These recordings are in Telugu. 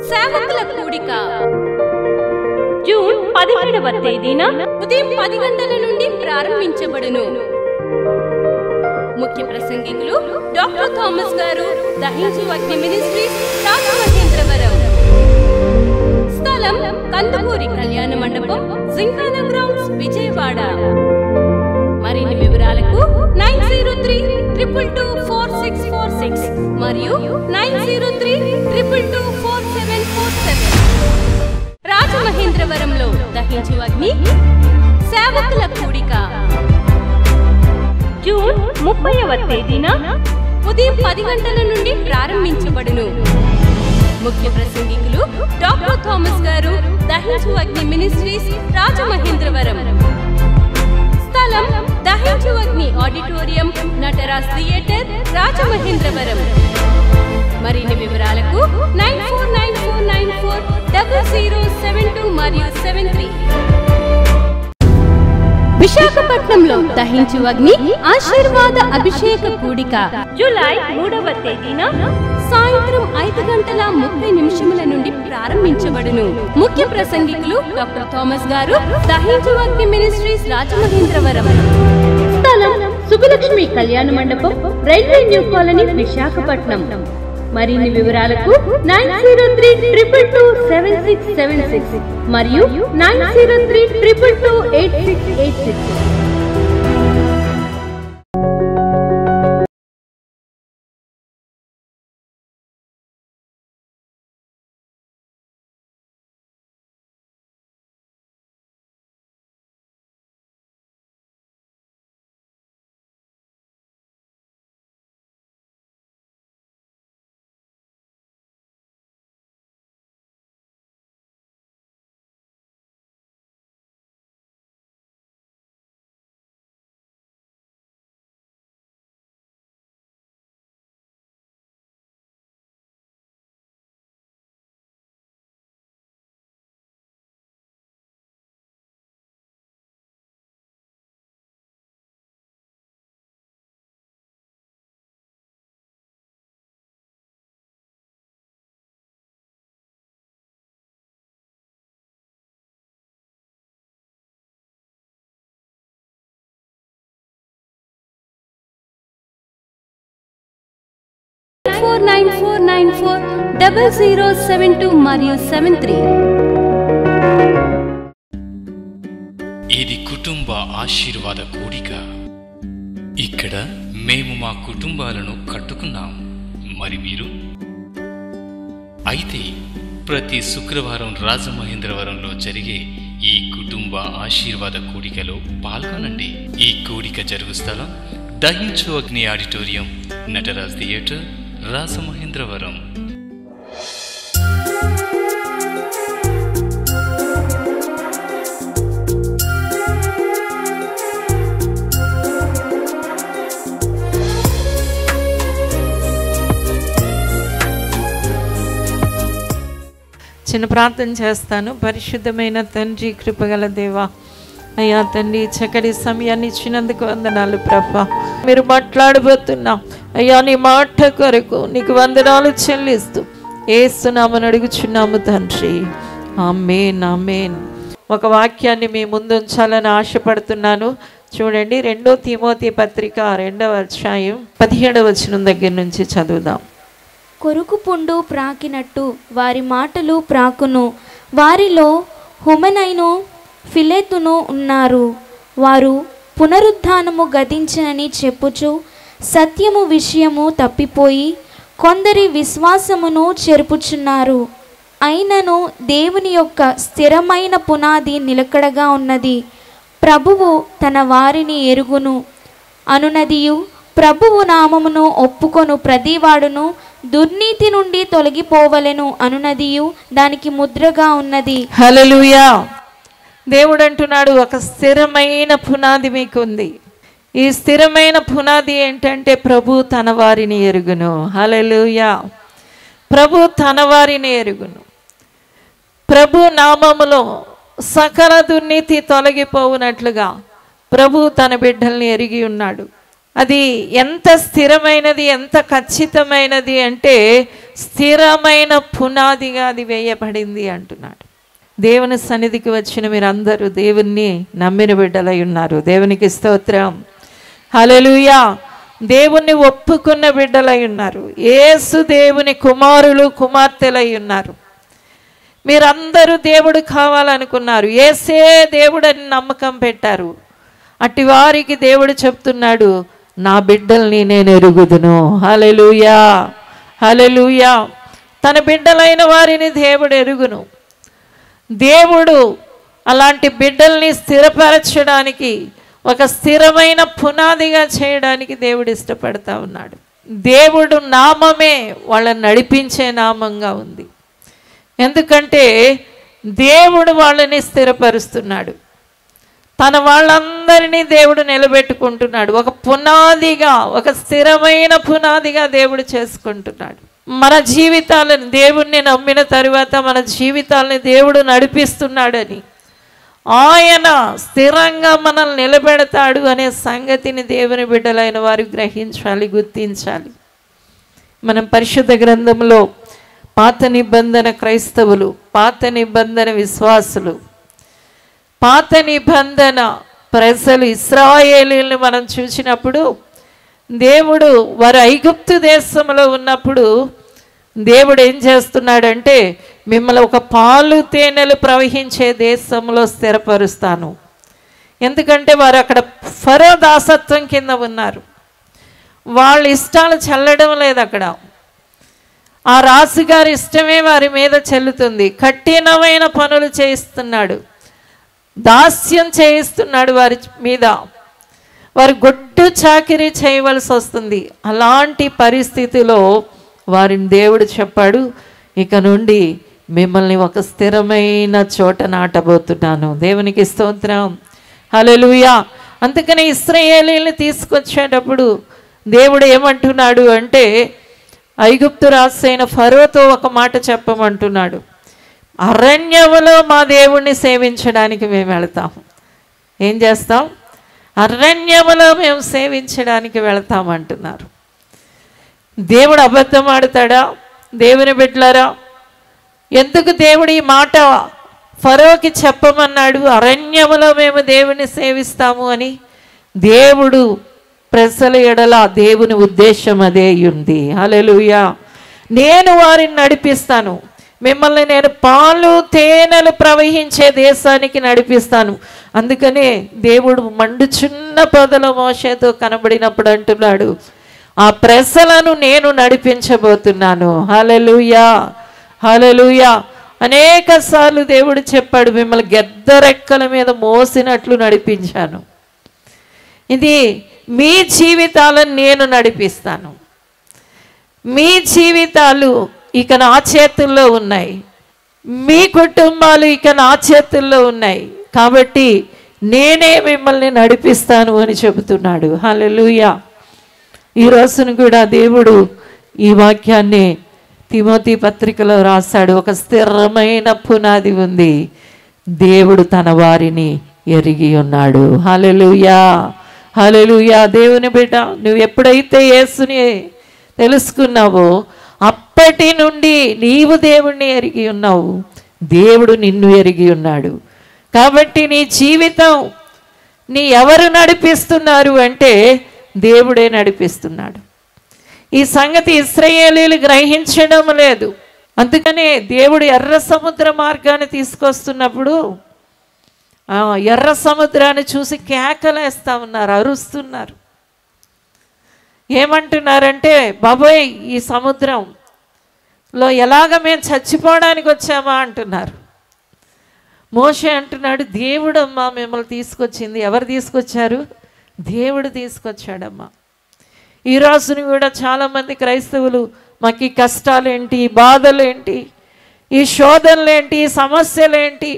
సేవకుల కూడిక జూన్ 17వ తేదీన ఉదయం 10 గంటల నుండి ప్రారంభించబడును. ముఖ్య ప్రసంగికులు డాక్టర్ థామస్ గారు, దహించు అగ్ని మినిస్ట్రీస్, రాజమహేంద్రవరం. స్థలం కందుకూరి కళ్యాణ మండపం, జింకానా గ్రౌండ్స్, విజయవాడ. మరిన్ని వివరాలకు 9032224646 మరియు 9032224747. రాజమహేంద్రవరంలో దహించు అగ్ని సేవకుల కూడిక జూన్ 30వ తేదీన ఉదయం 10 గంటల నుండి ప్రారంభించబడును. ముఖ్య ప్రసంగికులు డాక్టర్ థామస్ గారు, దహించు అగ్ని మినిస్ట్రీస్, రాజమహేంద్రవరం. స్థలం దహించు అగ్ని ఆడిటోరియం, నటరాజ్ థియేటర్, రాజమహేంద్రవరం. మరిన్ని వివరాలకు 9494940072 మరియు 73. విశాఖపట్నంలో దహించు అగ్ని ఆశీర్వాద అభిషేక కూడిక జూలై 3వ తేదీన సాయంత్రం 5:30 నుండి ప్రారంభించబడును. ముఖ్య ప్రసంగికులు డాక్టర్ థామస్ గారు, దహించు అగ్ని మినిస్ట్రీస్, రాజమహేంద్రవరం. స్థలం సుబ్బలక్ష్మి కళ్యాణ మండపం, రైల్వే న్యూ కాలనీ, విశాఖపట్నం. మరిన్ని వివరాలకు 9032227676 మరియు 9032228686. ,9494940072 మరియు 73. ఇది కుటుంబ ఆశీర్వాద కూడిక. ఇక్కడ మేము మా కుటుంబాలను కట్టుకున్నాం. మరి మీరు? అయితే ప్రతి శుక్రవారం రాజమహేంద్రవరంలో జరిగే ఈ కుటుంబ ఆశీర్వాద కూడికలో పాల్గొనండి. ఈ కూడిక జరుగు స్థలం దహించు అగ్ని ఆడిటోరియం, నటరాజ్ థియేటర్, రాజమహేంద్రవరం. చిన్న ప్రార్థన చేస్తాను. పరిశుద్ధమైన తండ్రి, కృపగల దేవా, అయ్యా తండ్రి, చక్కటి సమయాన్ని ఇచ్చినందుకు వందనాలు ప్రభా. మీరు మాట్లాడబోతున్నాం అయ్యా, నీ మాట కొరకు నీకు వందనాలు చెల్లిస్తూ యేసునామమున అడుగుచున్నాము తండ్రి, ఆమేన్ ఆమేన్. ఒక వాక్యాన్ని మీ ముందు ఉంచాలని ఆశపడుతున్నాను. చూడండి, 2 తిమోతి పత్రిక 2వ అధ్యాయం 17వ వచనం దగ్గర నుంచి చదువుదాం. కొరుకు పుండు ప్రాకినట్టు వారి మాటలు ప్రాకును, వారిలో హుమెనైను ఫిలెతును ఉన్నారు. వారు పునరుద్ధానము గతించనని చెప్పుచు సత్యము విషయము తప్పిపోయి కొందరి విశ్వాసమును చెరుపుచున్నారు. అయినను దేవుని యొక్క స్థిరమైన పునాది నిలకడగా ఉన్నది. ప్రభువు తన వారిని ఎరుగును అనునదియు, ప్రభువు నామమును ఒప్పుకొను ప్రతివాడును దుర్నీతి నుండి తొలగిపోవలెను అనునదియు దానికి ముద్రగా ఉన్నది. హల్లెలూయా. దేవుడు అంటున్నాడు, ఒక స్థిరమైన పునాది మీకుంది. ఈ స్థిరమైన పునాది ఏంటంటే ప్రభు తన వారిని ఎరుగును. హల్లెలూయా. ప్రభు తన వారిని ఎరుగును. ప్రభు నామములో సకల దుర్నీతి తొలగిపోవునట్లుగా ప్రభు తన బిడ్డల్ని ఎరిగి ఉన్నాడు. అది ఎంత స్థిరమైనది, ఎంత ఖచ్చితమైనది అంటే స్థిరమైన పునాదిగా అది వేయబడింది అంటున్నాడు. దేవుని సన్నిధికి వచ్చిన మీరందరూ దేవుణ్ణి నమ్మిన బిడ్డలై ఉన్నారు. దేవునికి స్తోత్రం. హల్లెలూయా. దేవుణ్ణి ఒప్పుకున్న బిడ్డలై ఉన్నారు. యేసు దేవుని కుమారులు కుమార్తెలై ఉన్నారు. మీరందరూ దేవుడు కావాలనుకున్నారు. యేసే దేవుడని నమ్మకం పెట్టారు. అట్టి వారికి దేవుడు చెప్తున్నాడు, నా బిడ్డల్ని నేను ఎరుగుదును. హల్లెలూయా, హల్లెలూయా. తన బిడ్డలైన వారిని దేవుడు ఎరుగును. దేవుడు అలాంటి బిడ్డల్ని స్థిరపరచడానికి, ఒక స్థిరమైన పునాదిగా చేయడానికి దేవుడు ఇష్టపడతా ఉన్నాడు. దేవుడు నామమే వాళ్ళని నడిపించే నామంగా ఉంది. ఎందుకంటే దేవుడు వాళ్ళని స్థిరపరుస్తున్నాడు. తన వాళ్ళందరినీ దేవుడు నిలబెట్టుకుంటున్నాడు. ఒక పునాదిగా, ఒక స్థిరమైన పునాదిగా దేవుడు చేసుకుంటున్నాడు. మన జీవితాలను, దేవుణ్ణి నమ్మిన తరువాత మన జీవితాలని దేవుడు నడిపిస్తున్నాడని, ఆయన స్థిరంగా మనల్ని నిలబెడతాడు అనే సంగతిని దేవుని బిడ్డలైన వారు గ్రహించాలి, గుర్తించాలి. మనం పరిశుద్ధ గ్రంథంలో పాత నిబంధన క్రైస్తవులు, పాత నిబంధన విశ్వాసులు, పాత నిబంధన ప్రజలు, ఇశ్రాయేలీయులను మనం చూసినప్పుడు, దేవుడు వారు ఐగుప్తు దేశంలో ఉన్నప్పుడు దేవుడు ఏం చేస్తున్నాడంటే, మిమ్మల్ని ఒక పాలు తేనెలు ప్రవహించే దేశంలో స్థిరపరుస్తాను. ఎందుకంటే వారు అక్కడ ఫరో దాసత్వం కింద ఉన్నారు. వాళ్ళ ఇష్టాలు చల్లడం లేదు. అక్కడ ఆ రాజుగారి ఇష్టమే వారి మీద చెల్లుతుంది. కఠినమైన పనులు చేయిస్తున్నాడు, దాస్యం చేయిస్తున్నాడు వారి మీద. వారు గొడ్డు చాకిరీ చేయవలసి వస్తుంది. అలాంటి పరిస్థితిలో వారిని దేవుడు చెప్పాడు, ఇక నుండి మిమ్మల్ని ఒక స్థిరమైన చోట నాటబోతున్నాను. దేవునికి స్తోత్రం. హల్లెలూయా. అందుకని ఇశ్రాయేలీయుల్ని తీసుకొచ్చేటప్పుడు దేవుడు ఏమంటున్నాడు అంటే, ఐగుప్తు రాజు అయిన ఫరోతో ఒక మాట చెప్పమంటున్నాడు, అరణ్యములో మా దేవుణ్ణి సేవించడానికి మేము వెళతాం. ఏం చేస్తాం? అరణ్యములో మేము సేవించడానికి వెళతామంటున్నారు. దేవుడు అబద్ధం ఆడతాడా? దేవుని బిడ్డలారా, ఎందుకు దేవుడు ఈ మాట ఫరోకి చెప్పమన్నాడు, అరణ్యములో మేము దేవుని సేవిస్తాము అని? దేవుడు ప్రజల ఎడల దేవుని ఉద్దేశం అదే ఉంది. హల్లెలూయా. నేను వారిని నడిపిస్తాను, మిమ్మల్ని నేను పాలు తేనెలు ప్రవహించే దేశానికి నడిపిస్తాను. అందుకనే దేవుడు మండుచున్న పొదల మోషేతో కనబడినప్పుడు అంటున్నాడు, ఆ ప్రజలను నేను నడిపించబోతున్నాను. హల్లెలూయా, హల్లెలూయా. అనేక సార్లు దేవుడు చెప్పాడు, మిమ్మల్ని గెద్దరెక్కల మీద మోసినట్లు నడిపించాను. ఇది మీ జీవితాలను నేను నడిపిస్తాను. మీ జీవితాలు ఇక నా చేతుల్లో ఉన్నాయి, మీ కుటుంబాలు ఇక నా చేతుల్లో ఉన్నాయి. కాబట్టి నేనే మిమ్మల్ని నడిపిస్తాను అని చెబుతున్నాడు. హల్లెలూయా. ఈ రోజును కూడా దేవుడు ఈ వాక్యాన్ని తిమోతి పత్రికలో రాశాడు. ఒక స్థిరమైన పునాది ఉంది, దేవుడు తన వారిని ఎరిగి ఉన్నాడు. హల్లెలూయా, హల్లెలూయా. దేవుని బిడ్డ, నువ్వు ఎప్పుడైతే యేసుని తెలుసుకున్నావో అప్పటి నుండి నీవు దేవుణ్ణి ఎరిగి ఉన్నావు, దేవుడు నిన్ను ఎరిగి ఉన్నాడు. కాబట్టి నీ జీవితం ఎవరు నడిపిస్తున్నారు అంటే దేవుడే నడిపిస్తున్నాడు. ఈ సంగతి ఇశ్రాయేలీయులు గ్రహించడం లేదు. అందుకనే దేవుడు ఎర్ర సముద్ర మార్గాన్ని తీసుకొస్తున్నప్పుడు ఎర్ర సముద్రాన్ని చూసి కేకలేస్తా ఉన్నారు, అరుస్తున్నారు. ఏమంటున్నారంటే, బాబోయ్ ఈ సముద్రంలో ఎలాగ మేము చచ్చిపోవడానికి వచ్చామా అంటున్నారు. మోషే అంటున్నాడు, దేవుడమ్మా మిమ్మల్ని తీసుకొచ్చింది. ఎవరు తీసుకొచ్చారు? దేవుడు తీసుకొచ్చాడమ్మా. ఈ రోజుని కూడా చాలామంది క్రైస్తవులు మాకు ఈ కష్టాలేంటి, ఈ బాధలేంటి, ఈ శోధనలేంటి, ఈ సమస్యలేంటి,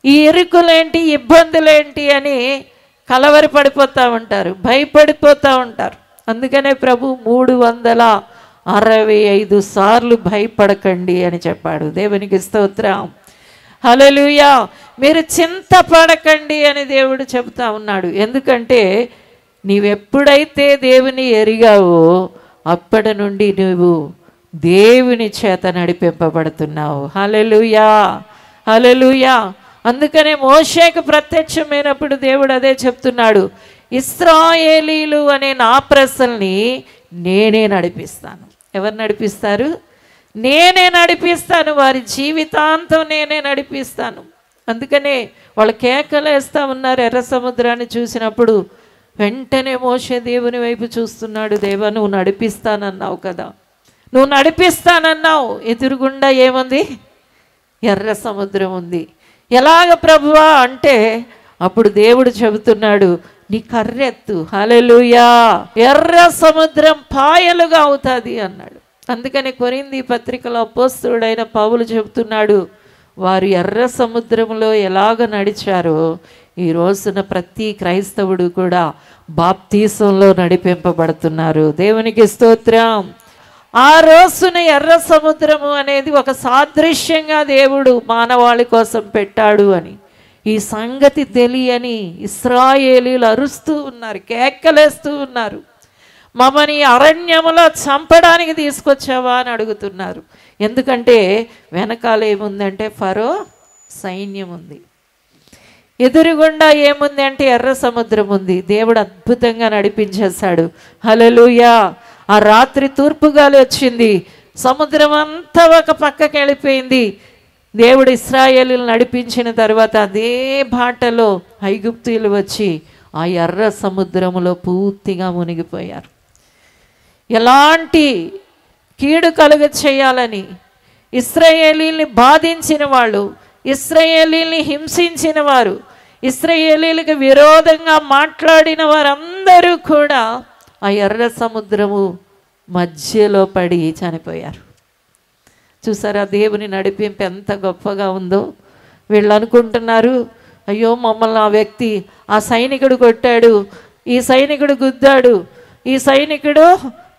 ఈ ఇరుకులేంటి, ఇబ్బందులేంటి అని కలవరపడిపోతూ ఉంటారు, భయపడిపోతూ ఉంటారు. అందుకనే ప్రభు 365 సార్లు భయపడకండి అని చెప్పాడు. దేవునికి స్తోత్రం. హల్లెలూయా. మీరు చింతపడకండి అని దేవుడు చెబుతా ఉన్నాడు. ఎందుకంటే నీవెప్పుడైతే దేవుని ఎరిగావో అప్పటి నుండి నువ్వు దేవుని చేత నడిపింపబడుతున్నావు. హల్లెలూయా, హల్లెలూయా. అందుకనే మోషేకు ప్రత్యక్షమైనప్పుడు దేవుడు అదే చెప్తున్నాడు, ఇశ్రాయేలీలు అనే నా ప్రజల్ని నేనే నడిపిస్తాను. ఎవరు నడిపిస్తారు? నేనే నడిపిస్తాను. వారి జీవితాంతం నేనే నడిపిస్తాను. అందుకనే వాళ్ళు కేకలేస్తూ ఉన్నారు. ఎర్ర సముద్రాన్ని చూసినప్పుడు వెంటనే మోషే దేవుని వైపు చూస్తున్నాడు. దేవా, నువ్వు నడిపిస్తానన్నావు కదా, నువ్వు నడిపిస్తానన్నావు. ఎదురుగుండా ఏముంది? ఎర్ర సముద్రం ఉంది. ఎలాగ ప్రభువా అంటే అప్పుడు దేవుడు చెబుతున్నాడు, నీ కర్రెత్తు. హల్లెలూయా. ఎర్ర సముద్రం పాయలుగా అవుతుంది అన్నాడు. అందుకని కొరింథీ పత్రికలో అపోస్తలుడైన పౌలు చెబుతున్నాడు, వారు ఎర్ర సముద్రంలో ఎలాగ నడిచారో ఈ రోజున ప్రతి క్రైస్తవుడు కూడా బాప్తీసంలో నడిపింపబడుతున్నారు. దేవునికి స్తోత్రం. ఆ రోజున ఎర్ర సముద్రము అనేది ఒక సాదృశ్యంగా దేవుడు మానవాళి కోసం పెట్టాడు అని ఈ సంగతి తెలియని ఇశ్రాయేలీలు అరుస్తూ ఉన్నారు, కేకలేస్తూ ఉన్నారు. మమ్మని అరణ్యములో చంపడానికి తీసుకొచ్చావా అని అడుగుతున్నారు. ఎందుకంటే వెనకాల ఏముందంటే ఫరో సైన్యం ఉంది, ఎదురుగుండా ఏముంది అంటే ఎర్ర సముద్రం ఉంది. దేవుడు అద్భుతంగా నడిపించేశాడు. హల్లెలూయా. ఆ రాత్రి తూర్పు గాలి వచ్చింది, సముద్రం అంతా ఒక పక్కకి వెళ్ళిపోయింది. దేవుడు ఇశ్రాయేలును నడిపించిన తర్వాత అదే బాటలో ఐగుప్తీయులు వచ్చి ఆ ఎర్ర సముద్రములో పూర్తిగా మునిగిపోయారు. ఎలాంటి కీడు కలుగ చేయాలని ఇశ్రాయేలీల్ని బాధించిన వాళ్ళు, ఇశ్రాయేలీల్ని హింసించిన వారు, ఇశ్రాయేలీలకు విరోధంగా మాట్లాడిన వారందరూ కూడా ఆ ఎర్ర సముద్రము మధ్యలో పడి చనిపోయారు. చూసారా దేవుని నడిపింపు ఎంత గొప్పగా ఉందో. వీళ్ళు అనుకుంటున్నారు, అయ్యో మమ్మల్ని ఆ వ్యక్తి, ఆ సైనికుడు కొట్టాడు, ఈ సైనికుడు గుద్దాడు, ఈ సైనికుడు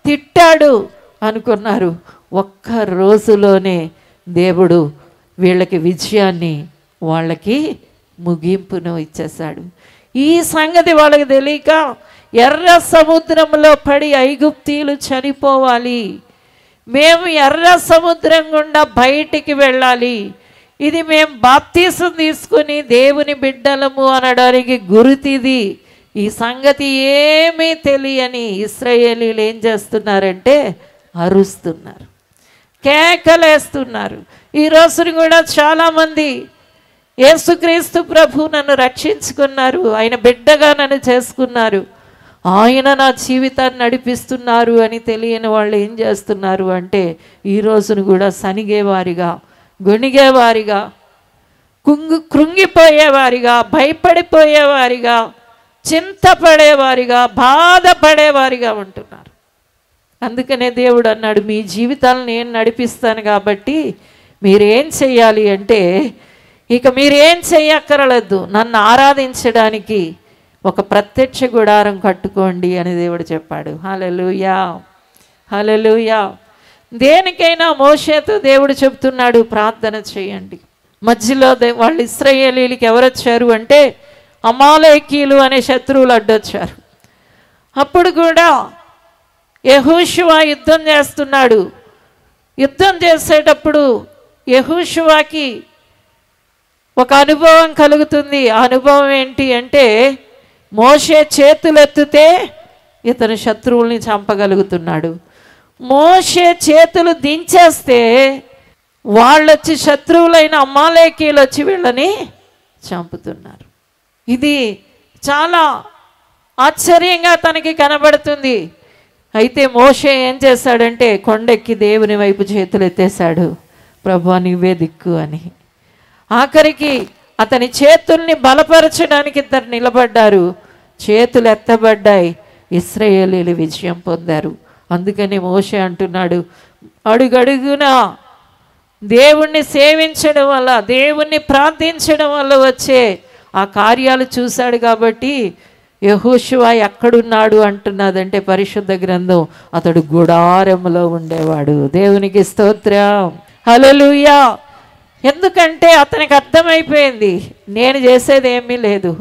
తిట్టాడు అనుకున్నారు. ఒక్క రోజులోనే దేవుడు వీళ్ళకి విజయాన్ని, వాళ్ళకి ముగింపును ఇచ్చేశాడు. ఈ సంగతి వాళ్ళకి తెలియక ఎర్ర సముద్రంలో పడి ఐగుప్తీయులు చనిపోవాలి, మేము ఎర్ర సముద్రం గుండా బయటికి వెళ్ళాలి, ఇది మేము బాప్తీసం తీసుకుని దేవుని బిడ్డలము అనడానికి గుర్తిది. ఈ సంగతి ఏమీ తెలియని ఇశ్రాయేలీలు ఏం చేస్తున్నారంటే అరుస్తున్నారు, కేకలేస్తున్నారు. ఈ రోజున కూడా చాలామంది యేసుక్రీస్తు ప్రభు నన్ను రక్షించుకున్నారు, ఆయన బిడ్డగా నన్ను చేసుకున్నారు, ఆయన నా జీవితాన్ని నడిపిస్తున్నారు అని తెలియని వాళ్ళు ఏం చేస్తున్నారు అంటే ఈ రోజున కూడా సనిగేవారిగా, గొణిగేవారిగా, కృంగిపోయేవారిగా, భయపడిపోయేవారిగా, చింతపడేవారిగా, బాధపడేవారిగా ఉంటున్నారు. అందుకనే దేవుడు అన్నాడు, మీ జీవితాలను నేను నడిపిస్తాను కాబట్టి మీరేం చెయ్యాలి అంటే ఇక మీరేం చెయ్యక్కర్లేదు, నన్ను ఆరాధించడానికి ఒక ప్రత్యక్ష గుడారం కట్టుకోండి అని దేవుడు చెప్పాడు. హల్లెలూయా, హల్లెలూయా. దేనికైనా మోషేతో దేవుడు చెప్తున్నాడు, ప్రార్థన చేయండి. మధ్యలో వాళ్ళు ఇశ్రాయేలీలకి ఎవరు వచ్చారు అంటే అమాలేకీయులు అనే శత్రువులు అడ్డొచ్చారు. అప్పుడు కూడా యెహోషువ యుద్ధం చేస్తున్నాడు. యుద్ధం చేసేటప్పుడు యెహోషువకి ఒక అనుభవం కలుగుతుంది. ఆ అనుభవం ఏంటి అంటే మోషే చేతులెత్తితే ఇతను శత్రువుల్ని చంపగలుగుతున్నాడు, మోషే చేతులు దించేస్తే వాళ్ళొచ్చి శత్రువులైన అమాలేకీయులు వచ్చి వీళ్ళని చంపుతున్నారు. ఇది చాలా ఆశ్చర్యంగా తనకి కనబడుతుంది. అయితే మోషే ఏం చేశాడంటే కొండెక్కి దేవుని వైపు చేతులు ఎత్తేశాడు, ప్రభువా నీవే దిక్కు అని. ఆఖరికి అతని చేతుల్ని బలపరచడానికి ఇద్దరు నిలబడ్డారు, చేతులు ఎత్తబడ్డాయి, ఇశ్రాయేలీలు విజయం పొందారు. అందుకని మోషే అంటున్నాడు, అడుగడుగున దేవుణ్ణి సేవించడం వల్ల, దేవుణ్ణి ప్రార్థించడం వల్ల వచ్చే ఆ కార్యాలు చూశాడు కాబట్టి యెహోషువ ఎక్కడున్నాడు అంటున్నదంటే పరిశుద్ధ గ్రంథం, అతడు గుడారములో ఉండేవాడు. దేవునికి స్తోత్రం, హల్లెలూయా. ఎందుకంటే అతనికి అర్థమైపోయింది, నేను చేసేది ఏమీ లేదు,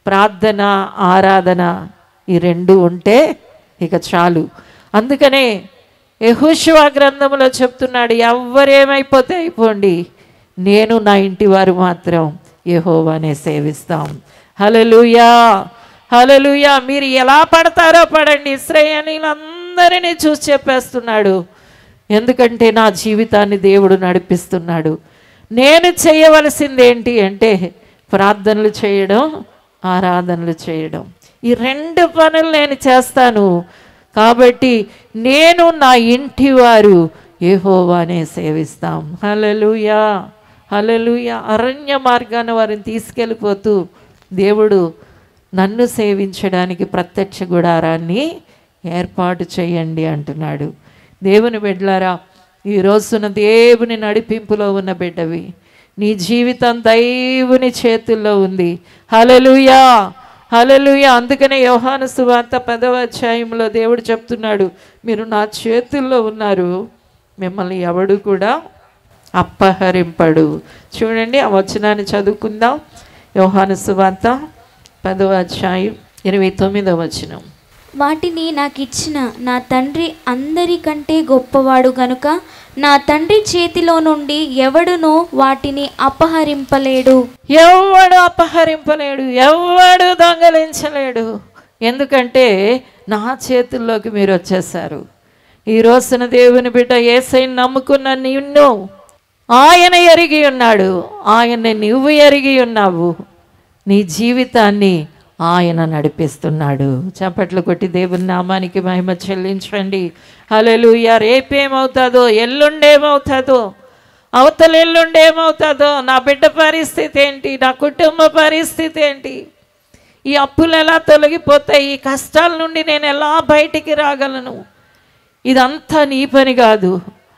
ప్రార్థన ఆరాధన ఈ రెండు ఉంటే ఇక చాలు. అందుకనే యెహోషువ గ్రంథంలో చెప్తున్నాడు, ఎవ్వరేమైపోతే అయిపోండి, నేను నా ఇంటి వారు మాత్రం యెహోవానే సేవిస్తాం. హల్లెలూయా, హల్లెలూయా. మీరు ఎలా పడతారో పడండి, ఇశ్రాయేలీయులందరినీ చూసి చెప్పేస్తున్నాడు. ఎందుకంటే నా జీవితాన్ని దేవుడు నడిపిస్తున్నాడు. నేను చేయవలసింది ఏంటి అంటే ప్రార్థనలు చేయడం, ఆరాధనలు చేయడం. ఈ 2 పనులు నేను చేస్తాను. కాబట్టి నేను నా ఇంటి వారు యెహోవానే సేవిస్తాం. హల్లెలూయా, హల్లెలూయా. అరణ్య మార్గాన వారిని తీసుకెళ్ళిపోతూ దేవుడు నన్ను సేవించడానికి ప్రత్యక్ష గుడారాన్ని ఏర్పాటు చేయండి అంటున్నాడు. దేవుని బిడ్డలారా, ఈ రోజున దేవుని నడిపింపులో ఉన్న బిడ్డవి, నీ జీవితం దైవుని చేతుల్లో ఉంది. హల్లెలూయా, హల్లెలూయా. అందుకనే యోహాను సువార్త 10వ అధ్యాయంలో దేవుడు చెప్తున్నాడు, మీరు నా చేతుల్లో ఉన్నారు, మిమ్మల్ని ఎవడు కూడా అపహరింపడు. చూడండి, ఆ వచనాన్ని చదువుకుందాం. యోహాను సువార్త 10వ అధ్యాయం 29వ వచనం. వాటిని నాకు ఇచ్చిన నా తండ్రి అందరికంటే గొప్పవాడు గనుక నా తండ్రి చేతిలో నుండి ఎవడునూ వాటిని అపహరింపలేడు. ఎవడు అపహరింపలేడు, ఎవడు దొంగలించలేడు. ఎందుకంటే నా చేతుల్లోకి మీరు వచ్చేసారు. ఈ రోజున దేవుని బిడ్డ యేసయ్యను నమ్ముకున్న నిన్ను ఆయన ఎరిగి ఉన్నాడు, ఆయన్ని నువ్వు ఎరిగి ఉన్నావు. నీ జీవితాన్ని ఆయన నడిపిస్తున్నాడు. చప్పట్లు కొట్టి దేవుని నామానికి మహిమ చెల్లించండి. హల్లెలూయా. రేపేమవుతుందో, ఎల్లుండేమవుతుందో, అవతల ఎల్లుండేమవుతుందో, నా బిడ్డ పరిస్థితి ఏంటి, నా కుటుంబ పరిస్థితి ఏంటి, ఈ అప్పులు ఎలా తొలగిపోతాయి, ఈ కష్టాల నుండి నేను ఎలా బయటికి రాగలను, ఇదంతా నీ పని కాదు,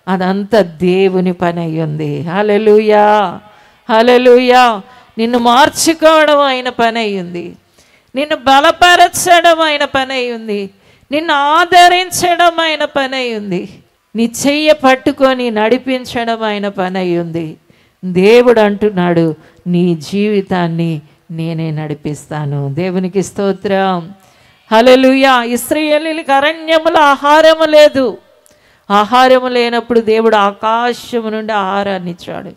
అదంతా దేవుని పని అయ్యింది. హల్లెలూయా, హల్లెలూయా. నిన్ను మార్చుకోవడం ఆయన పని అయ్యింది, నిన్ను బలపరచడం ఆయన పని అయ్యింది, నిన్ను ఆదరించడం ఆయన పని అయ్యింది, నీ చెయ్యి పట్టుకొని నడిపించడం ఆయన పని అయ్యింది. దేవుడు అంటున్నాడు, నీ జీవితాన్ని నేనే నడిపిస్తాను. దేవునికి స్తోత్రం. హల్లెలూయా. ఇశ్రాయేలీయులకు అరణ్యములో ఆహారము లేదు. ఆహారము లేనప్పుడు దేవుడు ఆకాశము నుండి ఆహారాన్ని ఇచ్చాడు.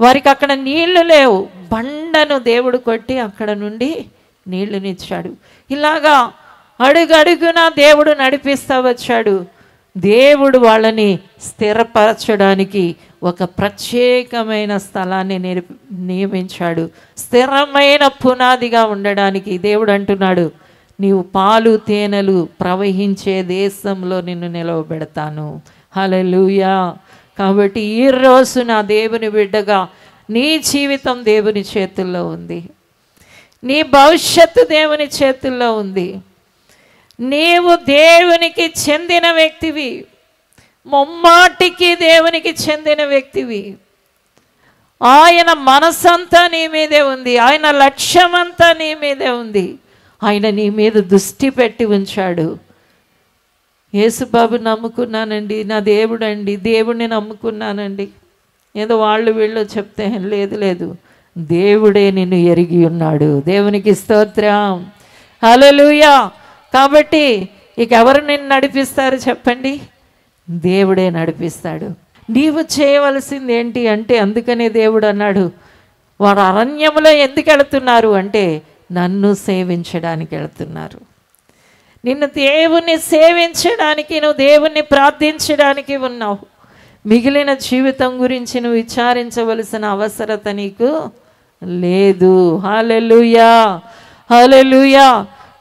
వారికి అక్కడ నీళ్లు లేవు, బండను దేవుడు కొట్టి అక్కడ నుండి నీళ్లునిచ్చాడు. ఇలాగా అడుగడుగున దేవుడు నడిపిస్తూ వచ్చాడు. దేవుడు వాళ్ళని స్థిరపరచడానికి ఒక ప్రత్యేకమైన స్థలాన్ని నియమించాడు. స్థిరమైన పునాదిగా ఉండడానికి దేవుడు అంటున్నాడు, నీవు పాలు తేనెలు ప్రవహించే దేశంలో నిన్ను నిలవబెడతాను. హల్లెలూయా. కాబట్టి ఈ రోజు నా దేవుని బిడ్డగా నీ జీవితం దేవుని చేతుల్లో ఉంది, నీ భవిష్యత్తు దేవుని చేతుల్లో ఉంది. నీవు దేవునికి చెందిన వ్యక్తివి, ముమ్మాటికి దేవునికి చెందిన వ్యక్తివి. ఆయన మనసంతా నీ మీదే ఉంది, ఆయన లక్ష్యమంతా నీ మీదే ఉంది. ఆయన నీ మీద దృష్టి పెట్టి ఉంచాడు. యేసుబాబు నమ్ముకున్నానండి, నా దేవుడు అండి, దేవుడిని నమ్ముకున్నానండి, ఏదో వాళ్ళు వీళ్ళు చెప్తే లేదు లేదు, దేవుడే నిన్ను ఎరిగి ఉన్నాడు. దేవునికి స్తోత్రం. హల్లెలూయా. కాబట్టి ఇక ఎవరు నిన్ను నడిపిస్తారు చెప్పండి? దేవుడే నడిపిస్తాడు. నీవు చేయవలసింది ఏంటి అంటే, అందుకనే దేవుడు అన్నాడు, వారు అరణ్యంలో ఎందుకు వెళుతున్నారు అంటే నన్ను సేవించడానికి వెళుతున్నారు. నిన్ను దేవుణ్ణి సేవించడానికి, నువ్వు దేవుణ్ణి ప్రార్థించడానికి ఉన్నావు. మిగిలిన జీవితం గురించి నువ్వు విచారించవలసిన అవసరత నీకు లేదు. హల్లెలూయా, హల్లెలూయా.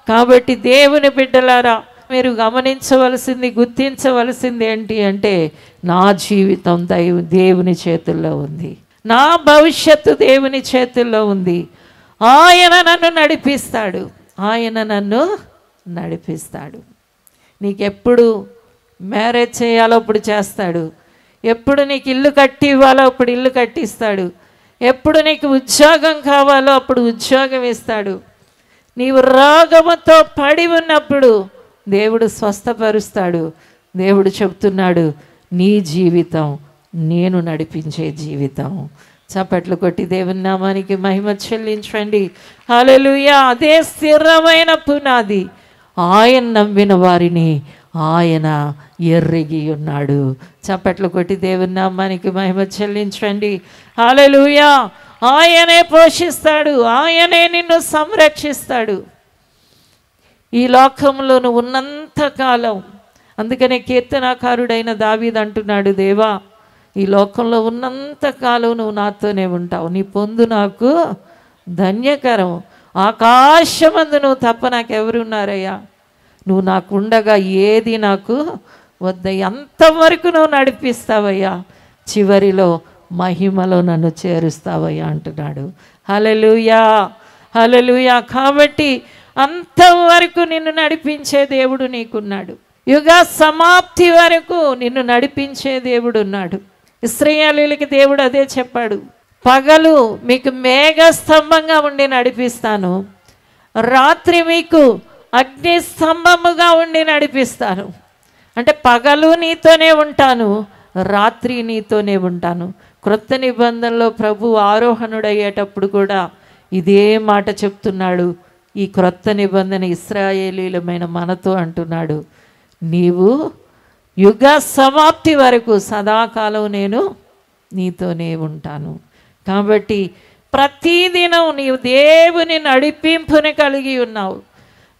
కాబట్టి దేవుని బిడ్డలారా, మీరు గమనించవలసింది, గుర్తించవలసింది ఏంటి అంటే, నా జీవితం దేవుని చేతుల్లో ఉంది, నా భవిష్యత్తు దేవుని చేతుల్లో ఉంది. ఆయన నన్ను నడిపిస్తాడు, ఆయన నన్ను నడిపిస్తాడు. నీకెప్పుడు మ్యారేజ్ చేయాలో అప్పుడు చేస్తాడు, ఎప్పుడు నీకు ఇల్లు కట్టి ఇవ్వాలో అప్పుడు ఇల్లు కట్టిస్తాడు, ఎప్పుడు నీకు ఉద్యోగం కావాలో అప్పుడు ఉద్యోగం ఇస్తాడు. నీవు రోగముతో పడి ఉన్నప్పుడు దేవుడు స్వస్థపరుస్తాడు. దేవుడు చెప్తున్నాడు, నీ జీవితం నేను నడిపించే జీవితం. చప్పట్లు కొట్టి దేవుని నామానికి మహిమ చెల్లించండి. హల్లెలూయా. అదే స్థిరమైన పునాది. ఆయన నమ్మిన వారిని ఆయన ఎర్రిగి ఉన్నాడు. చప్పట్లు కొట్టి దేవుని నామానికి మహిమ చెల్లించండి. హల్లెలూయా. ఆయనే పోషిస్తాడు, ఆయనే నిన్ను సంరక్షిస్తాడు ఈ లోకంలో నువ్వు ఉన్నంత కాలం. అందుకనే కీర్తనాకారుడైన దావీదు అంటున్నాడు, దేవా ఈ లోకంలో ఉన్నంత కాలం నువ్వు నాతోనే ఉంటావు, నీ పొందు నాకు ధన్యకరం. ఆకాశమందు నువ్వు తప్ప నాకెవరున్నారయ్యా, నువ్వు నాకు ఉండగా ఏది నాకు వద్దయ్యా. అంతవరకు నువ్వు నడిపిస్తావయ్యా, చివరిలో మహిమలో నన్ను చేరుస్తావయ్యా అంటున్నాడు. హల్లెలూయా, హల్లెలూయా. కాబట్టి అంతవరకు నిన్ను నడిపించే దేవుడు నీకున్నాడు. యుగ సమాప్తి వరకు నిన్ను నడిపించే దేవుడు ఉన్నాడు. ఇశ్రాయేలీయులకి దేవుడు అదే చెప్పాడు, పగలు మీకు మేఘ స్తంభంగా ఉండి నడిపిస్తాను, రాత్రి మీకు అగ్ని స్తంభముగా ఉండి నడిపిస్తాను. అంటే పగలు నీతోనే ఉంటాను, రాత్రి నీతోనే ఉంటాను. క్రొత్త నిబంధనలో ప్రభు ఆరోహణుడయ్యేటప్పుడు కూడా ఇదే మాట చెప్తున్నాడు. ఈ క్రొత్త నిబంధన ఇశ్రాయేలీయులమైన మనతో అంటున్నాడు, నీవు యుగ సమాప్తి వరకు సదాకాలం నేను నీతోనే ఉంటాను. కాబట్టి ప్రతిదినం నీవు దేవుని నడిపింపుని కలిగి ఉన్నావు,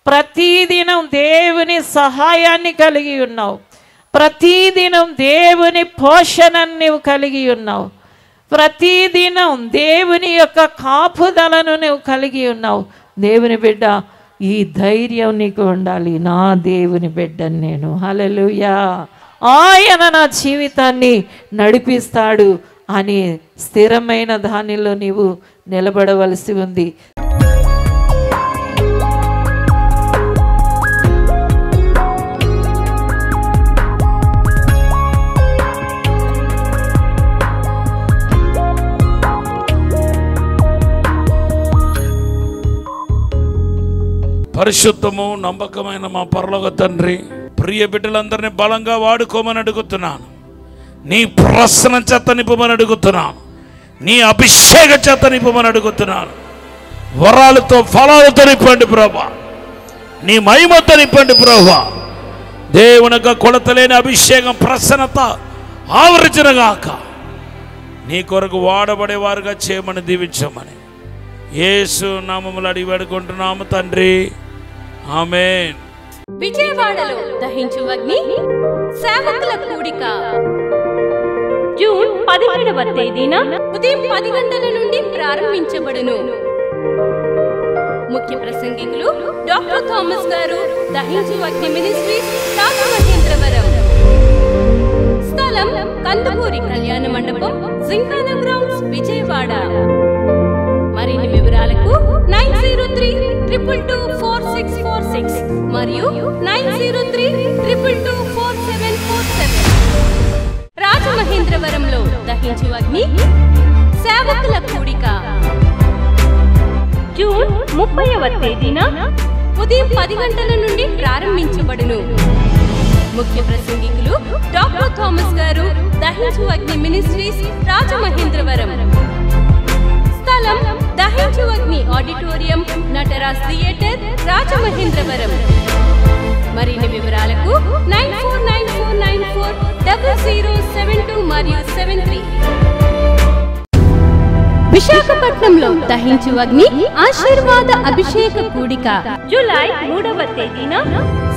ప్రతిదినం దేవుని సహాయాన్ని కలిగి ఉన్నావు, ప్రతిదినం దేవుని పోషణను నీవు కలిగి ఉన్నావు, ప్రతిదినం దేవుని యొక్క కాపుదలను నువ్వు కలిగి ఉన్నావు. దేవుని బిడ్డ, ఈ ధైర్యం నీకు ఉండాలి, నా దేవుని బిడ్డను నేను. హల్లెలూయా. ఆయన నా జీవితాన్ని నడిపిస్తాడు అనే స్థిరమైన దానిలో నీవు నిలబడవలసి ఉంది. పరిశుద్ధము నమ్మకమైన మా పరలోక తండ్రి, ప్రియ బిడ్డలందరినీ బలంగా వాడుకోమని అడుగుతున్నాను, నీ ప్రసన్న చేత నింపమని అడుగుతున్నాను, నీ అభిషేక చేత నింపమని అడుగుతున్నాను. వరాలతో ఫలాలతో నింపండి ప్రభా, నీ మహిమతో నింపండి ప్రభా. దేవుని యొక్క కొలతలేని అభిషేకం ప్రసన్నత ఆవరించనగాక, నీ కొరకు వాడబడేవారుగా చేయమని దీవించమని యేసు నామములో అడిగి వేడుకుంటున్నాము తండ్రి, ఆమేన్. విజయవాడలో దహించు అగ్ని సేవకుల కూడిక జూన్ 17వ తేదీన ఉదయం 10 గంటల నుండి ప్రారంభించబడును. ముఖ్య ప్రసంగికులు డాక్టర్ థామస్ గారు, దహించు అగ్ని మినిస్ట్రీస్, రాజమహేంద్రవరం. స్థలం కందుకూరి కళ్యాణ మండపం, జింకానా గ్రౌండ్స్, విజయవాడ. మరిన్ని వివరాలకు 9032224646 మరియు 9032224747. రాజమహేంద్రవరంలో దహించు అగ్ని సేవకుల కూడిక జూన్ 30వ తేదీన ఉదయం 10 గంటల నుండి ప్రారంభించబడును. ముఖ్య ప్రసంగికులు డాక్టర్ థామస్ గారు, దహించు అగ్ని మినిస్ట్రీస్, రాజమహేంద్రవరం. స్థలం దహించు అగ్ని ఆడిటోరియం, నటరాజ్ థియేటర్, రాజమహేంద్రవరం. మరిన్ని వివరాలకు 9494940072 మరియు 73. విశాఖపట్నంలో దహించు అగ్ని ఆశీర్వాద అభిషేక కూడిక జూలై 3వ తేదీన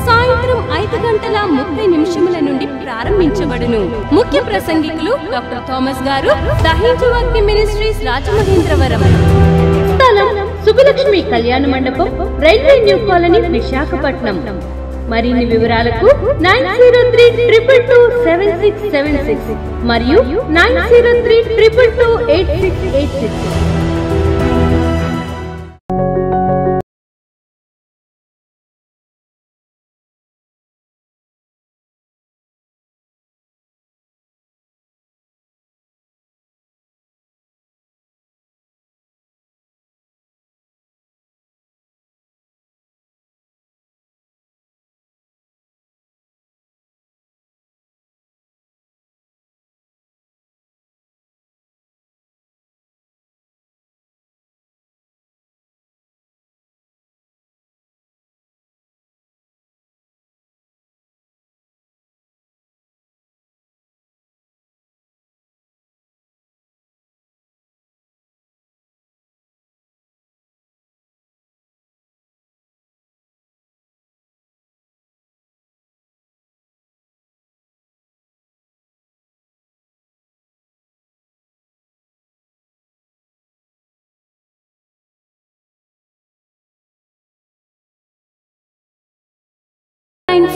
సాయంత్రం 5:30 నుండి ప్రారంభించబడును. ముఖ్య ప్రసంగికులు డాక్టర్ థామస్ గారు, దహించు అగ్ని మినిస్ట్రీస్, రాజమహేంద్రవరం. స్థలం సుబ్బలక్ష్మి కళ్యాణ మండపం, రైల్వే న్యూ కాలనీ, విశాఖపట్నం. మరిన్ని వివరాలకు 9032227676 మరియు 9032228686.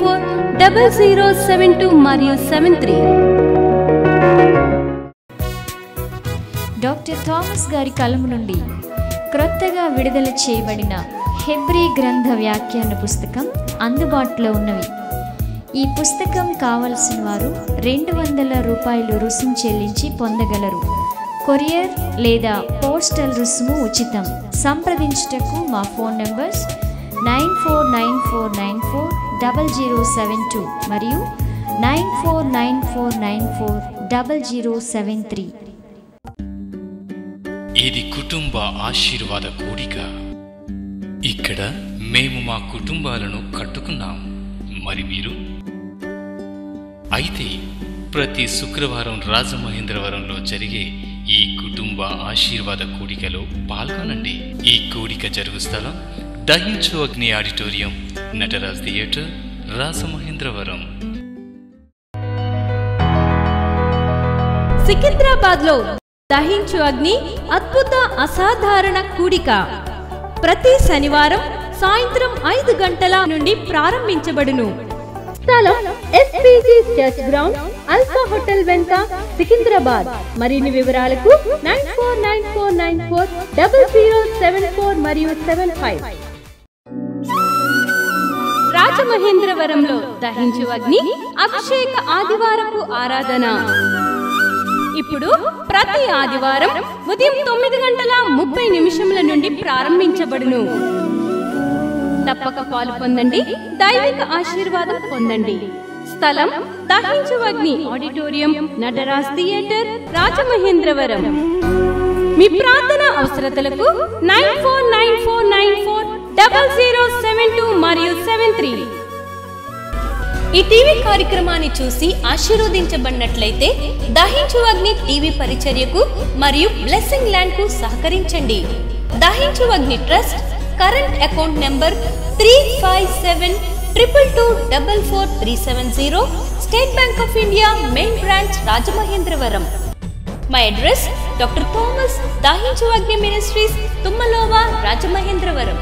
9494900072 మరియు 73. డాక్టర్ థామస్ గారి కలము నుండి క్రొత్తగా విడుదల చేయబడిన హెబ్రీ గ్రంథ వ్యాఖ్యాన పుస్తకం అందుబాటులో ఉన్నవి. ఈ పుస్తకం కావలసిన వారు $200 రుసుము చెల్లించి పొందగలరు. కొరియర్ లేదా పోస్టల్ రుసుము ఉచితం. సంప్రదించుటకు మా ఫోన్ నంబర్స్ 9494940072 మరియు 9494940073. ఇది కుటుంబ ఆశీర్వాద కూడిక. ఇక్కడ మేము మా కుటుంబాలను కట్టుకున్నాం. మరి మీరు? అయితే ప్రతి శుక్రవారం రాజమహేంద్రవరంలో జరిగే ఈ కుటుంబ ఆశీర్వాద కూడికలో పాల్గొనండి. ఈ కూడిక జరుగు స్థలం దహించు అగ్ని ఆడిటోరియం, నటరాజ్ థియేటర్, రాజమహేంద్రవరం. సికింద్రాబాద్ లో దహించు అగ్ని అద్భుత అసాధారణ కూడిక ప్రతి శనివారం సాయంత్రం 5 గంటల నుండి ప్రారంభించబడును. స్థలం SPG church ground, alpha hotel వెనుక, సికింద్రాబాద్. మరిన్ని వివరాలకు 9494940074 మరియు 75. రాజమహేంద్రవరంలో దహించు అగ్ని అభిషేక ఆదివారపు ఆరాధన ఇప్పుడు ప్రతి ఆదివారం ఉదయం 9:30 నుండి ప్రారంభించబడును. తప్పక పాలు పొందండి, దైవిక ఆశీర్వాదం పొందండి. స్థలం దహించు అగ్ని ఆడిటోరియం, నటరాజ్ థియేటర్, రాజమహేంద్రవరం. మీ ప్రార్థన అవసరతలకు 9494940072 మరియు 73. ఈ టీవీ కార్యక్రమాన్ని చూసి ఆశీర్వదించబడినట్లయితే దహించు అగ్ని టీవీ పరిచర్యకు మరియు బ్లెస్సింగ్ ల్యాండ్ కు సహకరించండి. Dahinchu Agni trust current account number 357222444370, State Bank of India, main branch, Rajamahendravaram. My address doctor Thomas Dahinchu Agni ministries, తుమ్మలోవా, Rajamahendravaram.